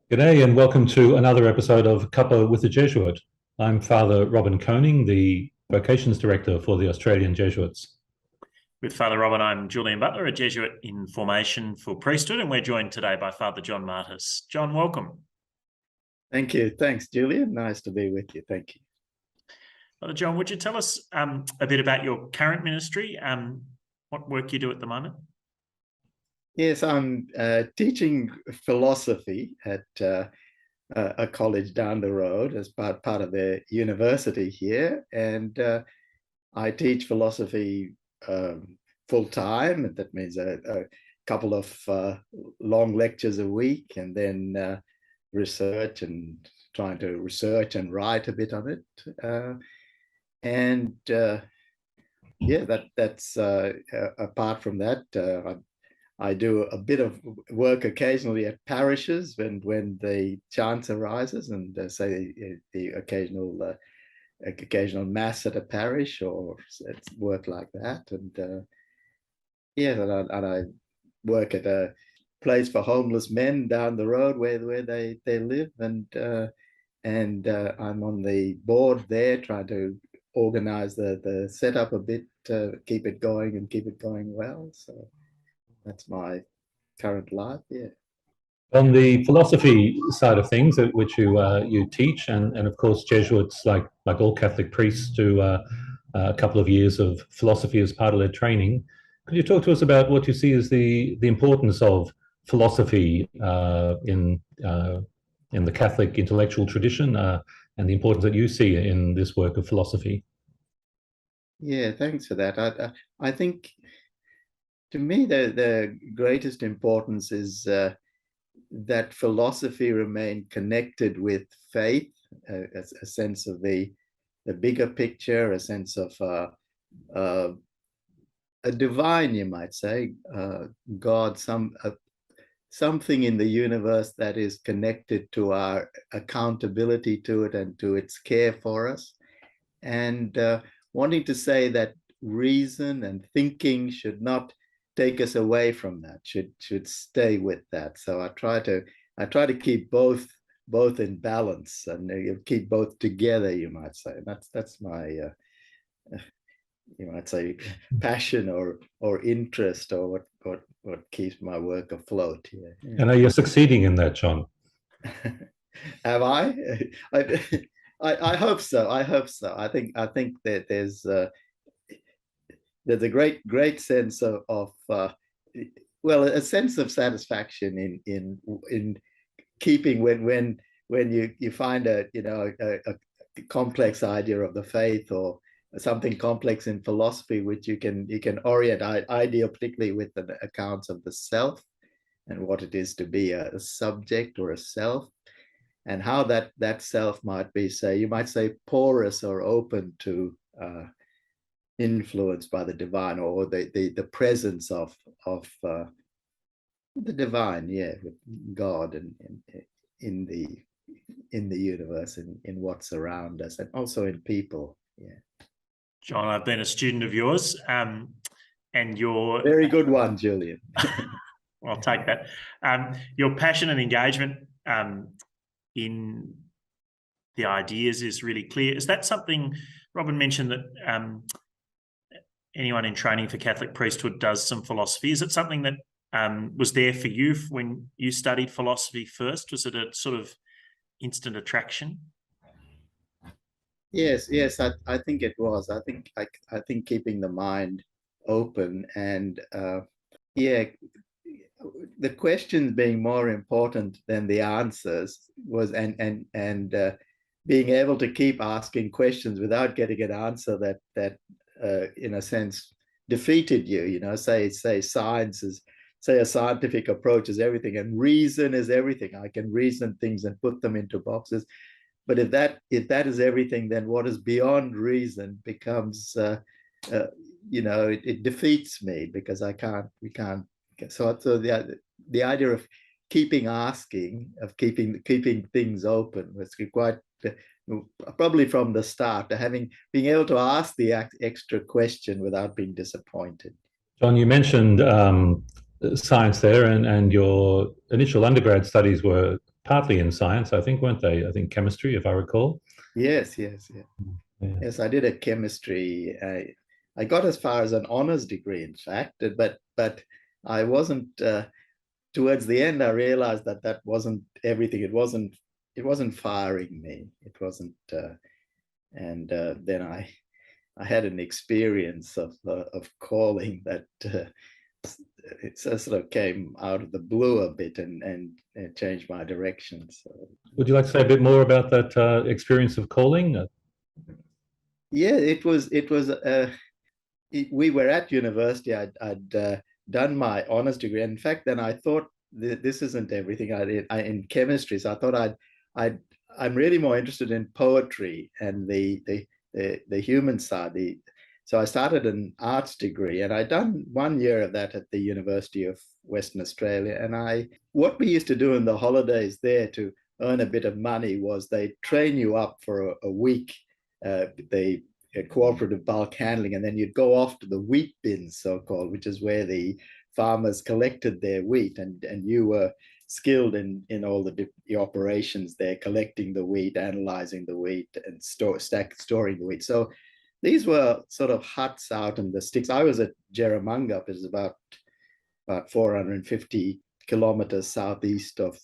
G'day and welcome to another episode of Cuppa with the Jesuit. I'm Father Robin Koning, the Vocations Director for the Australian Jesuits. With Father Robin, I'm Julian Butler, a Jesuit in formation for priesthood, and we're joined today by Father John Martis. John, welcome. Thank you. Thanks, Julian. Nice to be with you. Thank you. Father John, would you tell us a bit about your current ministry, what work you do at the moment? Yes, I'm teaching philosophy at a college down the road as part of the university here. And I teach philosophy full time. That means a couple of long lectures a week, and then research and trying to research and write a bit on it. That's apart from that, I do a bit of work occasionally at parishes when the chance arises, and say the occasional mass at a parish or work like that. And I work at a place for homeless men down the road where they live, and I'm on the board there trying to organize the setup a bit to keep it going and keep it going well. So that's my current life. Yeah. On the philosophy side of things, which you teach, and of course Jesuits, like all Catholic priests, do a couple of years of philosophy as part of their training. Could you talk to us about what you see as the importance of philosophy in the Catholic intellectual tradition, and the importance that you see in this work of philosophy? Yeah, thanks for that. I think, to me, the greatest importance is that philosophy remain connected with faith, a sense of the bigger picture, a sense of a divine, you might say, God, something in the universe that is connected to our accountability to it and to its care for us, and wanting to say that reason and thinking should not take us away from that, should stay with that. So I try to keep both in balance and keep both together, you might say. That's my you might say passion or interest, or what keeps my work afloat. Yeah. And are you succeeding in that, John? Have I? I hope so. I hope so. I think that there's a great sense of a sense of satisfaction in keeping when you find a complex idea of the faith, or something complex in philosophy, which you can orient idea, particularly with the accounts of the self and what it is to be a subject or a self, and how that self might be, you might say, porous or open to influenced by the divine, or the presence of the divine, with God and in the universe, and in what's around us, and also in people. Yeah. John, I've been a student of yours, and your very good one, Julian. I'll take that. Your passion and engagement in the ideas is really clear. Is that something Robin mentioned, that anyone in training for Catholic priesthood does some philosophy? Is it something that was there for you when you studied philosophy first? Was it a sort of instant attraction? Yes, I think it was. I think keeping the mind open, and the questions being more important than the answers was, and being able to keep asking questions without getting an answer that in a sense defeated you. Say science is, say, a scientific approach is everything, and reason is everything. I can reason things and put them into boxes. But if that is everything, then what is beyond reason becomes, it defeats me, because we can't. So the idea of keeping asking, of keeping things open, was quite, probably from the start, being able to ask the extra question without being disappointed. John, you mentioned science there, and your initial undergrad studies were partly in science, I think, weren't they? I think chemistry, if I recall. Yes, yes, yeah. Yeah. Yes, I did a chemistry. I got as far as an honors degree, in fact, but I wasn't. Towards the end, I realized that that wasn't everything. It wasn't firing me. It wasn't. And then I had an experience of calling that it sort of came out of the blue a bit and changed my direction. So Would you like to say a bit more about that experience of calling? yeah, we were at university. I'd done my honors degree. In fact, then I thought this isn't everything. In chemistry, so I thought I'm really more interested in poetry and the human side. So I started an arts degree, and I'd done 1 year of that at the University of Western Australia. And what we used to do in the holidays there to earn a bit of money was they train you up for a week. They cooperative bulk handling, and then you'd go off to the wheat bins, so-called, which is where the farmers collected their wheat, and you were skilled in all the operations there, collecting the wheat, analyzing the wheat, and storing the wheat. So these were sort of huts out in the sticks. I was at Jerramungup, which is about 450 kilometers southeast of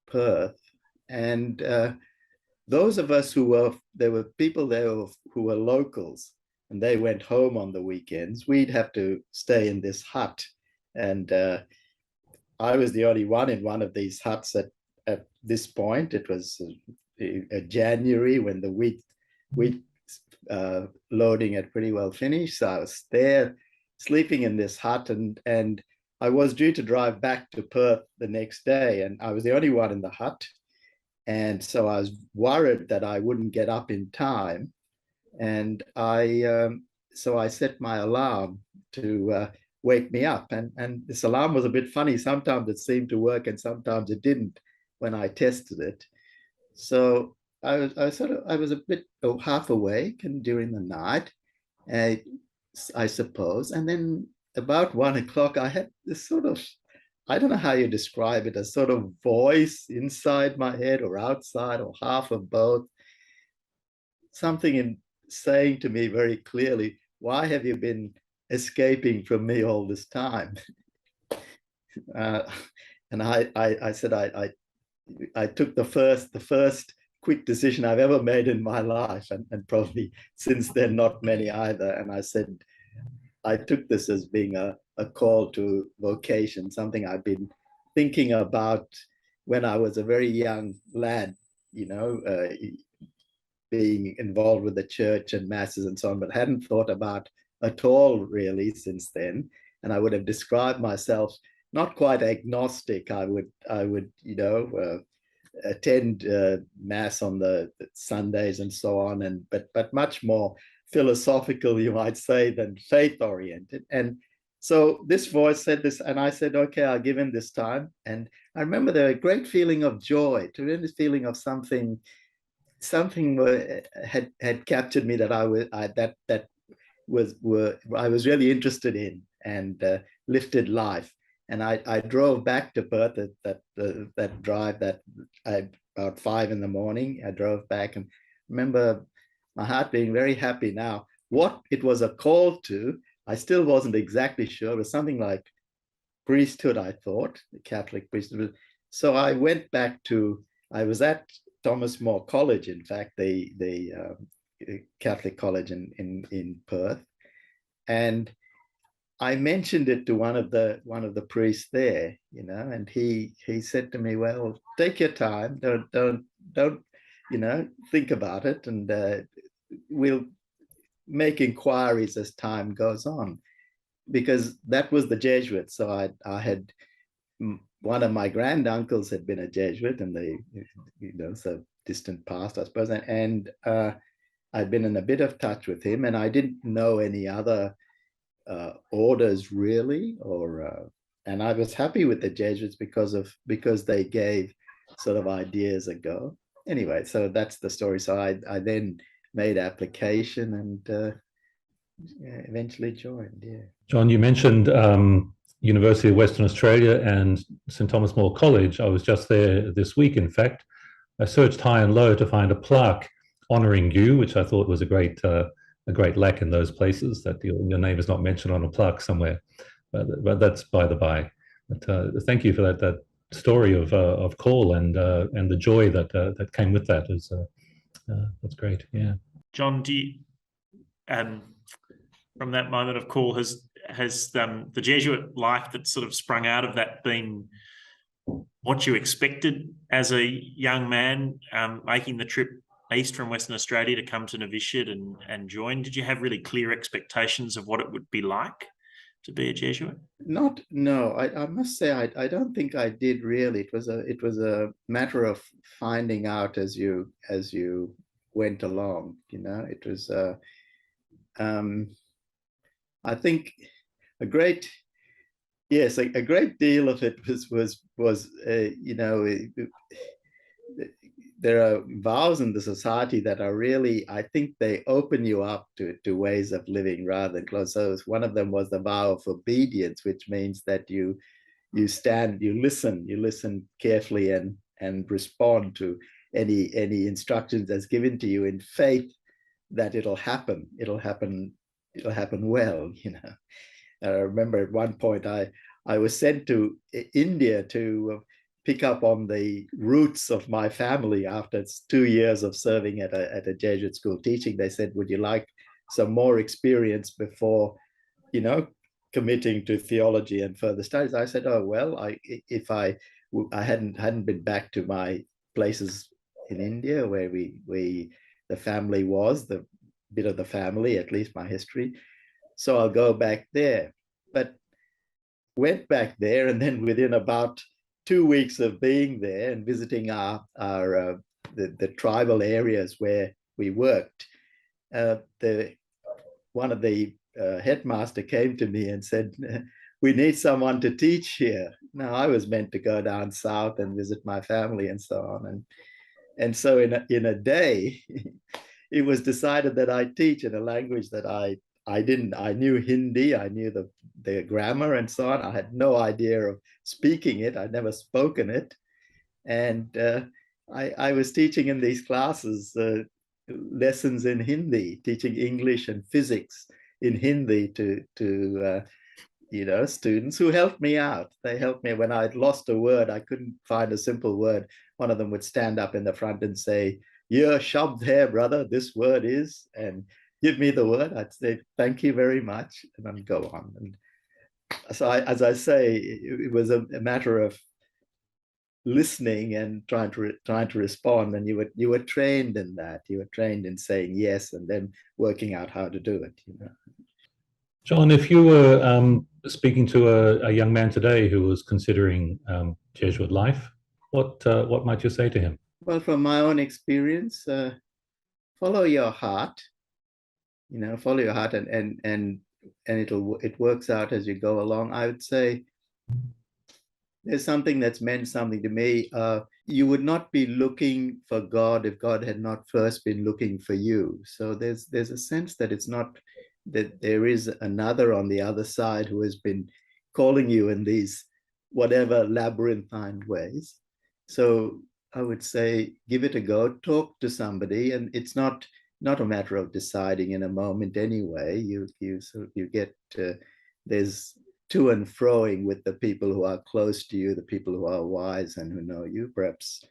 Perth, and those of us there were people there who were locals, and they went home on the weekends. We'd have to stay in this hut, and I was the only one in one of these huts at this point. It was January, when the wheat loading had pretty well finished. So I was there sleeping in this hut, and I was due to drive back to Perth the next day, and I was the only one in the hut. And so I was worried that I wouldn't get up in time. And so I set my alarm to wake me up. And this alarm was a bit funny. Sometimes it seemed to work and sometimes it didn't when I tested it. So I was a bit half awake and during the night, I suppose. And then about 1 o'clock, I had this sort of, I don't know how you describe it, a sort of voice inside my head or outside or half of both. Something in saying to me very clearly, why have you been escaping from me all this time? And I said, I took the first quick decision I've ever made in my life, and probably since then, not many either. And I said, I took this as being a call to vocation, something I've been thinking about when I was a very young lad, being involved with the church and masses and so on, but hadn't thought about at all really since then. And I would have described myself not quite agnostic. I would attend mass on the Sundays and so on, but much more philosophical, you might say, than faith oriented. And so this voice said this, and I said, okay, I'll give him this time. And I remember the great feeling of joy, tremendous feeling of something had captured me that I was really interested in, and lifted life. And I drove back to Perth that drive about 5 a.m. I drove back and remember my heart being very happy. Now, what it was a call to, I still wasn't exactly sure. It was something like priesthood, I thought, the Catholic priesthood. So I went back I was at Thomas More College, in fact, the Catholic college in Perth, and I mentioned it to one of the priests there, and he said to me, "Well, take your time. Don't think about it, and we'll make inquiries as time goes on," because that was the Jesuits. So I had one of my granduncles had been a Jesuit in the so distant past, I suppose, and I'd been in a bit of touch with him, and I didn't know any other orders really, and I was happy with the Jesuits because they gave sort of ideas a go. Anyway, so that's the story. So I then made application and eventually joined. Yeah. John, you mentioned University of Western Australia and St Thomas More College. I was just there this week, in fact. I searched high and low to find a plaque honouring you, which I thought was a great lack in those places, that your name is not mentioned on a plaque somewhere. But that's by the by. But thank you for that story of call and the joy that came with that. That's great. Yeah. John, do you, from that moment of call, has the Jesuit life that sort of sprung out of that been what you expected as a young man, making the trip east from Western Australia to come to novitiate and join? Did you have really clear expectations of what it would be like to be a Jesuit? No. I must say I don't think I did really. It was a matter of finding out as you went along. You know, it was. I think a great deal of it was you know, there are vows in the society that are really, I think they open you up to ways of living rather than close. So one of them was the vow of obedience, which means that you listen carefully and respond to any instructions that's given to you in faith that it'll happen well, you know. I remember at one point I was sent to India to pick up on the roots of my family after 2 years of serving at a Jesuit school teaching. They said, would you like some more experience before, you know, committing to theology and further studies? I said, oh, well, if I hadn't been back to my places in India where the family was, the bit of the family, at least my history. So I'll go back there. But went back there, and then within about 2 weeks of being there and visiting the tribal areas where we worked, one of the headmaster came to me and said, we need someone to teach here. Now, I was meant to go down south and visit my family and so on. And so in a day, it was decided that I teach in a language that I knew Hindi, I knew the grammar and so on. I had no idea of speaking it. I'd never spoken it. And I was teaching in these classes lessons in Hindi, teaching English and physics in Hindi to you know, students who helped me out. They helped me when I'd lost a word. I couldn't find a simple word. One of them would stand up in the front and say, "Yeah, shabd hai, brother, this word is," and give me the word. I'd say, "Thank you very much," and then go on. And so, as I say, it was a matter of listening and trying to respond. And you were trained in that. You were trained in saying yes and then working out how to do it. You know. John, if you were speaking to a young man today who was considering Jesuit life, what might you say to him? Well, from my own experience, follow your heart. You know, follow your heart, and it works out as you go along. I would say there's something that's meant something to me. You would not be looking for God if God had not first been looking for you. So there's a sense that it's not that there is another on the other side who has been calling you in these whatever labyrinthine ways. So I would say, give it a go, talk to somebody, and it's not a matter of deciding in a moment anyway. You get there's to and froing with the people who are close to you, the people who are wise and who know you, perhaps.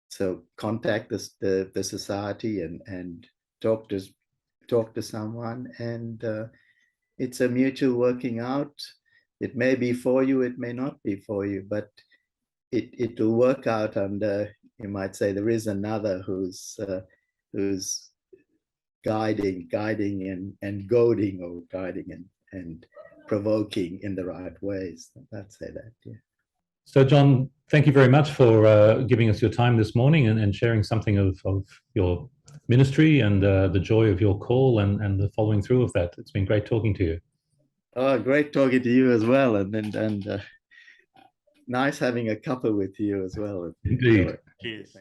So contact the society and talk to someone, and it's a mutual working out. It may be for you, it may not be for you, but it will work out. And you might say there is another who's guiding and goading, or guiding and provoking in the right ways. I'd say that, yeah. So, John, thank you very much for giving us your time this morning and sharing something of your ministry and the joy of your call and the following through of that. It's been great talking to you. Oh, great talking to you as well, and nice having a cuppa with you as well. Indeed. Cheers.